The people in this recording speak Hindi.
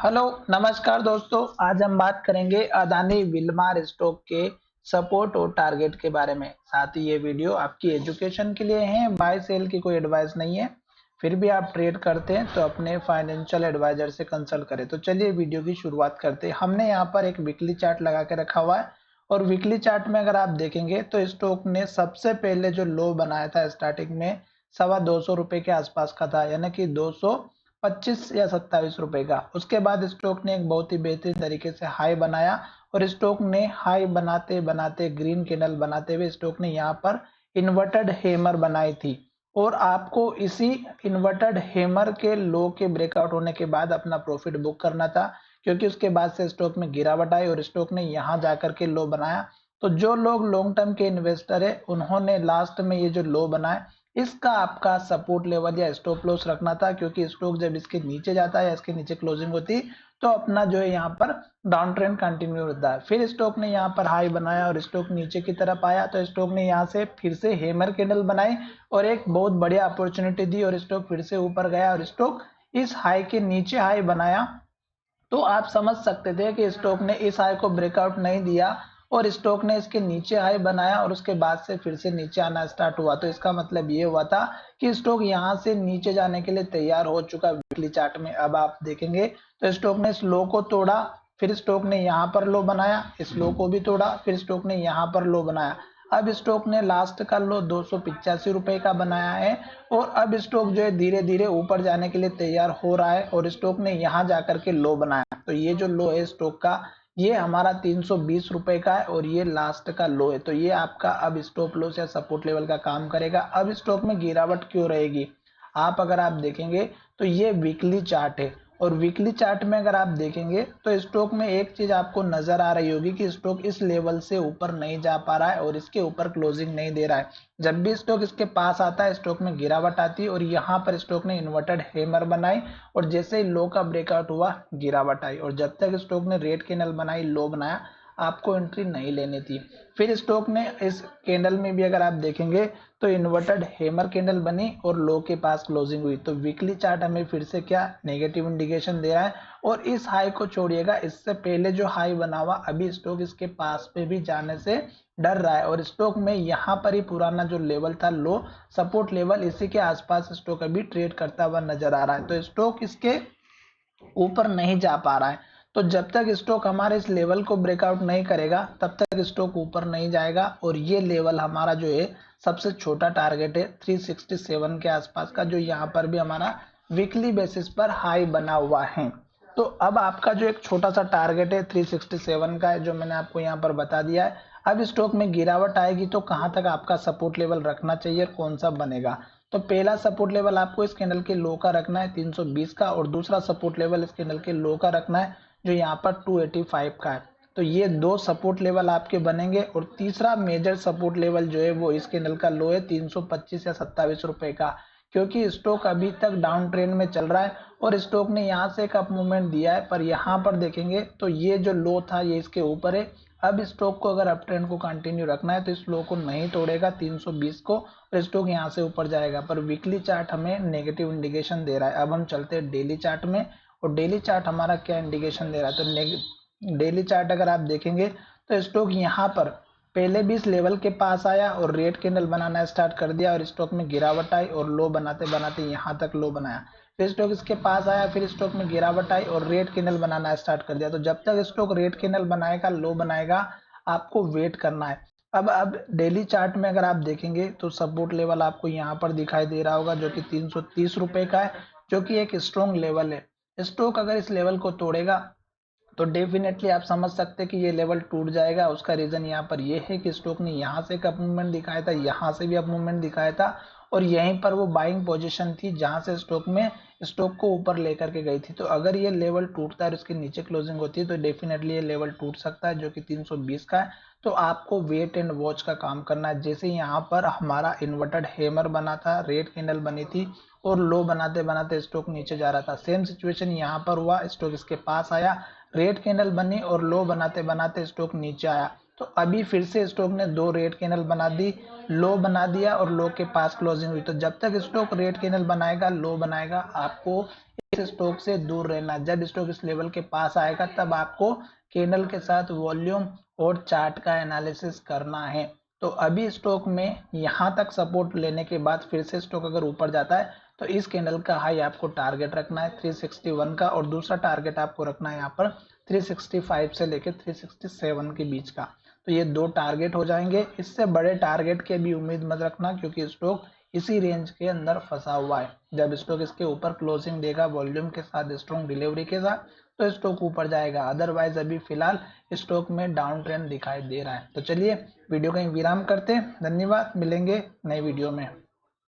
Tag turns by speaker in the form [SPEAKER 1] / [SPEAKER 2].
[SPEAKER 1] हेलो नमस्कार दोस्तों। आज हम बात करेंगे अदानी विल्मार स्टॉक के सपोर्ट और टारगेट के बारे में। साथ ही ये वीडियो आपकी एजुकेशन के लिए है, बाय सेल की कोई एडवाइस नहीं है। फिर भी आप ट्रेड करते हैं तो अपने फाइनेंशियल एडवाइजर से कंसल्ट करें। तो चलिए वीडियो की शुरुआत करते हैं। हमने यहाँ पर एक वीकली चार्ट लगा के रखा हुआ है और वीकली चार्ट में अगर आप देखेंगे तो स्टॉक ने सबसे पहले जो लो बनाया था स्टार्टिंग में 225 के आसपास का था, यानी कि 225 या 27 रुपए का। उसके बाद स्टॉक ने एक बहुत ही बेहतरीन तरीके से हाई बनाया और स्टॉक ने हाई बनाते बनाते ग्रीन कैंडल बनाते हुए स्टॉक ने यहाँ पर इन्वर्टेड हैमर बनाई थी और आपको इसी इन्वर्टेड हैमर के लो के ब्रेकआउट होने के बाद अपना प्रॉफिट बुक करना था, क्योंकि उसके बाद से स्टॉक में गिरावट आई और स्टॉक ने यहाँ जाकर के लो बनाया। तो जो लोग लॉन्ग टर्म के इन्वेस्टर है उन्होंने लास्ट में ये जो लो बनाया इसका आपका सपोर्ट लेवल या स्टॉप लॉस रखना था, क्योंकि स्टॉक जब इसके नीचे जाता है या इसके नीचे क्लोजिंग होती तो अपना जो है यहाँ पर डाउन ट्रेंड कंटिन्यू होता है। फिर स्टॉक ने यहाँ पर हाई बनाया और स्टॉक नीचे की तरफ आया तो स्टॉक ने यहाँ से फिर से हैमर कैंडल बनाई और एक बहुत बढ़िया अपॉर्चुनिटी दी और स्टॉक फिर से ऊपर गया और स्टॉक इस हाई के नीचे हाई बनाया। तो आप समझ सकते थे कि स्टॉक ने इस हाई को ब्रेकआउट नहीं दिया और स्टॉक ने इसके नीचे हाई बनाया और उसके बाद से फिर से नीचे आना स्टार्ट हुआ। तो इसका मतलब ये हुआ था कि स्टॉक यहाँ से नीचे जाने के लिए तैयार हो चुका वीकली चार्ट में। अब आप देखेंगे तो स्टॉक ने इस लो को तोड़ा, फिर स्टॉक ने यहाँ पर लो बनाया, इस लो को भी तोड़ा, फिर स्टॉक ने यहाँ पर लो बनाया। अब स्टॉक ने लास्ट का लो 285 रुपए का बनाया है और अब स्टॉक जो है धीरे धीरे ऊपर जाने के लिए तैयार हो रहा है और स्टॉक ने यहाँ जाकर के लो बनाया। तो ये जो लो है स्टॉक का ये हमारा 320 रुपए का है और ये लास्ट का लो है। तो ये आपका अब स्टॉप लॉस या सपोर्ट लेवल का काम करेगा। अब स्टॉक में गिरावट क्यों रहेगी, आप अगर आप देखेंगे तो ये वीकली चार्ट है और वीकली चार्ट में अगर आप देखेंगे तो स्टॉक में एक चीज आपको नजर आ रही होगी कि स्टॉक इस लेवल से ऊपर नहीं जा पा रहा है और इसके ऊपर क्लोजिंग नहीं दे रहा है। जब भी स्टॉक इसके पास आता है स्टॉक में गिरावट आती है और यहाँ पर स्टॉक ने इन्वर्टेड हैमर बनाई और जैसे ही लो का ब्रेकआउट हुआ गिरावट आई और जब तक स्टॉक ने रेड कैंडल बनाई लो बनाया आपको एंट्री नहीं लेनी थी। फिर स्टॉक ने इस कैंडल में भी अगर आप देखेंगे तो इन्वर्टेड हैमर कैंडल बनी और लो के पास क्लोजिंग हुई। तो वीकली चार्ट हमें फिर से क्या नेगेटिव इंडिकेशन दे रहा है और इस हाई को छोड़िएगा, इससे पहले जो हाई बना हुआ अभी स्टॉक इसके पास पे भी जाने से डर रहा है और स्टॉक में यहाँ पर ही पुराना जो लेवल था लो सपोर्ट लेवल इसी के आसपास स्टॉक अभी ट्रेड करता हुआ नजर आ रहा है। तो स्टॉक इसके ऊपर नहीं जा पा रहा है। तो जब तक स्टॉक हमारे इस लेवल को ब्रेकआउट नहीं करेगा तब तक स्टॉक ऊपर नहीं जाएगा और ये लेवल हमारा जो है सबसे छोटा टारगेट है 367 के आसपास का, जो यहाँ पर भी हमारा वीकली बेसिस पर हाई बना हुआ है। तो अब आपका जो एक छोटा सा टारगेट है 367 का है जो मैंने आपको यहाँ पर बता दिया है। अब स्टॉक में गिरावट आएगी तो कहाँ तक आपका सपोर्ट लेवल रखना चाहिए और कौन सा बनेगा। तो पहला सपोर्ट लेवल आपको इस कैंडल के लो का रखना है 320 का और दूसरा सपोर्ट लेवल इस कैंडल के लो का रखना है जो यहाँ पर 285 का है। तो ये दो सपोर्ट लेवल आपके बनेंगे और तीसरा मेजर सपोर्ट लेवल जो है वो इस कैंडल का लो है 325 या 27 रुपए का, क्योंकि स्टॉक अभी तक डाउन ट्रेंड में चल रहा है और स्टॉक ने यहाँ से एक अप मूवमेंट दिया है पर यहाँ पर देखेंगे तो ये जो लो था ये इसके ऊपर है। अब स्टॉक को अगर अप ट्रेंड को कंटिन्यू रखना है तो इस लो को नहीं तोड़ेगा 320 को और स्टॉक यहाँ से ऊपर जाएगा। पर वीकली चार्ट हमें नेगेटिव इंडिकेशन दे रहा है। अब हम चलते हैं डेली चार्ट में और डेली चार्ट हमारा क्या इंडिकेशन दे रहा है। तो डेली चार्ट अगर आप देखेंगे तो स्टॉक यहाँ पर पहले भी इस लेवल के पास आया और रेड कैंडल बनाना स्टार्ट कर दिया और स्टॉक में गिरावट आई और लो बनाते बनाते यहाँ तक लो बनाया। फिर स्टॉक इसके पास आया, फिर स्टॉक में गिरावट आई और रेड कैंडल बनाना स्टार्ट कर दिया। तो जब तक स्टॉक रेड कैंडल बनाएगा लो बनाएगा आपको वेट करना है। अब डेली चार्ट में अगर आप देखेंगे तो सपोर्ट लेवल आपको यहाँ पर दिखाई दे रहा होगा जो कि 330 रुपए का है, जो कि एक स्ट्रॉन्ग लेवल है। स्टॉक अगर इस लेवल को तोड़ेगा तो डेफिनेटली आप समझ सकते हैं कि ये लेवल टूट जाएगा। उसका रीजन यहाँ पर ये है कि स्टॉक ने यहाँ से एक अप मूवमेंट दिखाया था, यहाँ से भी अप मूवमेंट दिखाया था और यहीं पर वो बाइंग पोजीशन थी जहां से स्टॉक को ऊपर लेकर के गई थी। तो अगर ये लेवल टूटता है और इसके नीचे क्लोजिंग होती है तो डेफिनेटली ये लेवल टूट सकता है जो कि 320 का है। तो आपको वेट एंड वॉच का काम करना है। जैसे यहाँ पर हमारा इन्वर्टेड हैमर बना था, रेड कैंडल बनी थी और लो बनाते बनाते स्टॉक नीचे जा रहा था, सेम सिचुएशन यहाँ पर हुआ। स्टॉक इसके पास आया, रेड कैंडल बनी और लो बनाते बनाते स्टॉक नीचे आया। तो अभी फिर से स्टॉक ने 2 रेड कैंडल बना दी, लो बना दिया और लो के पास क्लोजिंग हुई। तो जब तक स्टॉक रेड कैंडल बनाएगा, लो बनाएगा, आपको इस स्टॉक से दूर रहना। जब स्टॉक इस लेवल के पास आएगा तब आपको कैंडल के साथ वॉल्यूम और चार्ट का एनालिसिस करना है। तो अभी स्टॉक में यहाँ तक सपोर्ट लेने के बाद फिर से स्टॉक अगर ऊपर जाता है तो इस कैंडल का हाई आपको टारगेट रखना है 361 का, और दूसरा टारगेट आपको रखना है यहाँ पर 365 से लेकर 367 के बीच का। तो ये 2 टारगेट हो जाएंगे। इससे बड़े टारगेट के भी उम्मीद मत रखना, क्योंकि स्टॉक इसी रेंज के अंदर फंसा हुआ है। जब स्टॉक इसके ऊपर क्लोजिंग देगा वॉल्यूम के साथ, स्ट्रॉन्ग डिलीवरी के साथ, तो स्टॉक ऊपर जाएगा। अदरवाइज अभी फिलहाल स्टॉक में डाउन ट्रेंड दिखाई दे रहा है। तो चलिए वीडियो का विराम करते हैं। धन्यवाद, मिलेंगे नई वीडियो में।